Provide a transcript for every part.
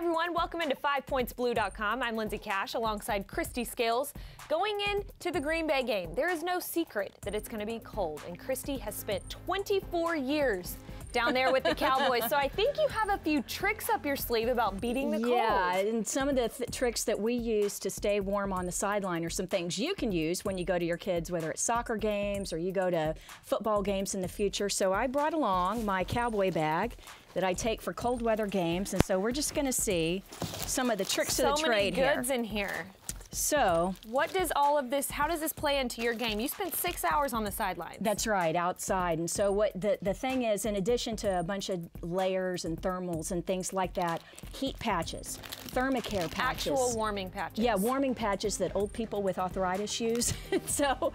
everyone, welcome into 5pointsblue.com. I'm Lindsay Cash alongside Kristi Scales. Going into the Green Bay game, there is no secret that it's going to be cold, and Kristi has spent 24 years down there with the Cowboys, so I think you have a few tricks up your sleeve about beating the cold. Yeah, and some of the tricks that we use to stay warm on the sideline are some things you can use when you go to your kids, whether it's soccer games or you go to football games in the future. So I brought along my Cowboy bag that I take for cold weather games, and so we're just going to see some of the tricks of the trade here. So many goods in here. So, what does all of this, how does this play into your game? You spent 6 hours on the sidelines. That's right, outside. And so what the thing is, in addition to a bunch of layers and thermals and things like that, heat patches, thermacare patches. Actual warming patches. Yeah, warming patches that old people with arthritis use. So,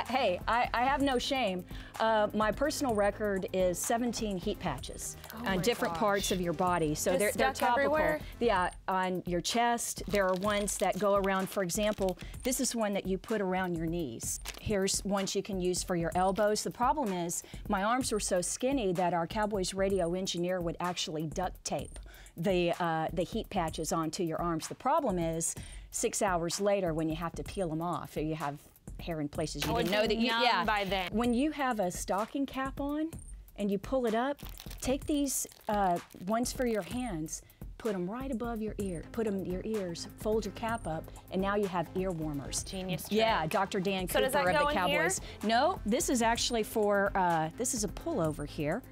hey, I have no shame. My personal record is 17 heat patches on different parts of your body. So they're topical. Everywhere? Yeah, on your chest. There are ones that go around, for example, this is one that you put around your knees. Here's ones you can use for your elbows. The problem is my arms were so skinny that our Cowboys radio engineer would actually duct tape the heat patches onto your arms. The problem is 6 hours later when you have to peel them off, or you have hair in places you didn't know that you, by then. When you have a stocking cap on and you pull it up, take these ones for your hands, put them right above your ear, put them in your ears, fold your cap up, and now you have ear warmers. Genius trick. Yeah, Dr. Dan Cooper of the Cowboys. No, this is actually for, this is a pullover here.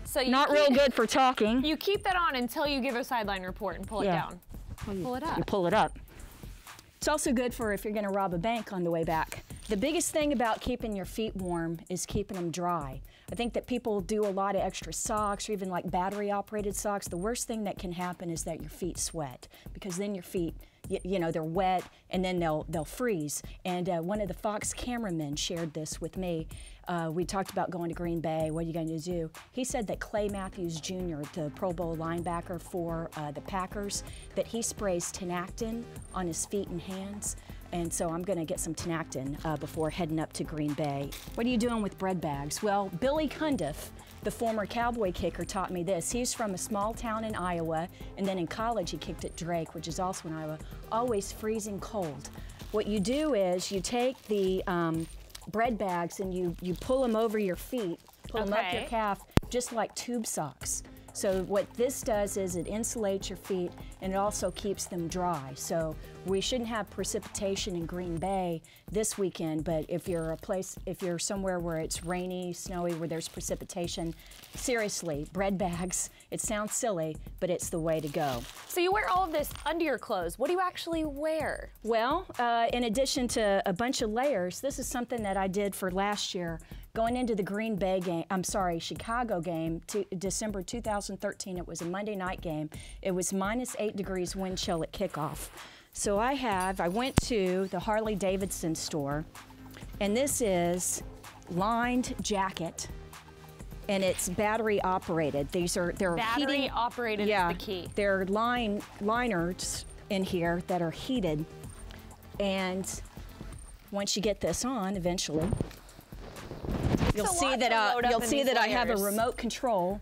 So you Not real good for talking. You keep that on until you give a sideline report and pull it down. Pull it up. You pull it up. It's also good for if you're going to rob a bank on the way back. The biggest thing about keeping your feet warm is keeping them dry. I think that people do a lot of extra socks or even like battery-operated socks. The worst thing that can happen is that your feet sweat, because then your feet, you know, they're wet and then they'll freeze. And one of the Fox cameramen shared this with me. We talked about going to Green Bay. What are you going to do? He said that Clay Matthews Jr., the Pro Bowl linebacker for the Packers, that he sprays Tinactin on his feet and hands. And so I'm going to get some Tinactin before heading up to Green Bay. What are you doing with bread bags? Well, Billy Cundiff, the former Cowboy kicker, taught me this. He's from a small town in Iowa, and then in college he kicked at Drake, which is also in Iowa, always freezing cold. What you do is you take the bread bags and you pull them over your feet, pull them up your calf, just like tube socks. So what this does is it insulates your feet and it also keeps them dry. So we shouldn't have precipitation in Green Bay this weekend, but if you're somewhere where it's rainy, snowy, where there's precipitation, seriously, bread bags, it sounds silly, but it's the way to go. So you wear all of this under your clothes. What do you actually wear? Well, in addition to a bunch of layers, this is something that I did for last year. Going into the Green Bay game, Chicago game, December 2013, it was a Monday night game. It was -8 degrees wind chill at kickoff. So I went to the Harley Davidson store, and this is lined jacket, and it's battery operated. They're battery operated is the key. There are liners in here that are heated, and once you get this on, eventually, you'll see that I have a remote control.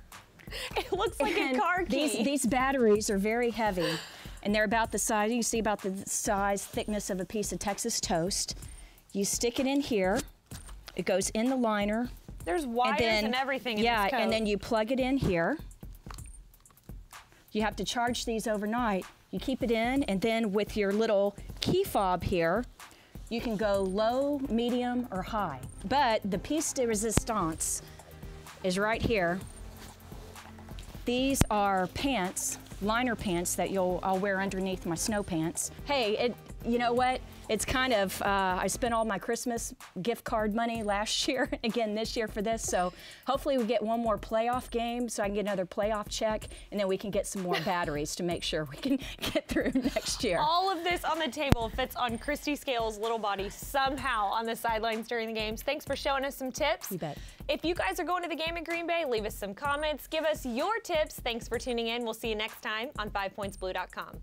It looks like a car key. These batteries are very heavy, and they're about the size, you see about the size, thickness of a piece of Texas toast. You stick it in here, it goes in the liner. There's wires and everything in this coat. And then you plug it in here. You have to charge these overnight. You keep it in, and then with your little key fob here, you can go low, medium, or high. But the piece de resistance is right here. These are pants, liner pants that I'll wear underneath my snow pants. Hey, you know what? It's kind of, I spent all my Christmas gift card money last year, again this year for this, so hopefully we get one more playoff game so I can get another playoff check, and then we can get some more batteries to make sure we can get through next year. All of this on the table fits on Kristi Scales' little body somehow on the sidelines during the games. Thanks for showing us some tips. You bet. If you guys are going to the game in Green Bay, leave us some comments, give us your tips. Thanks for tuning in. We'll see you next time on 5pointsblue.com.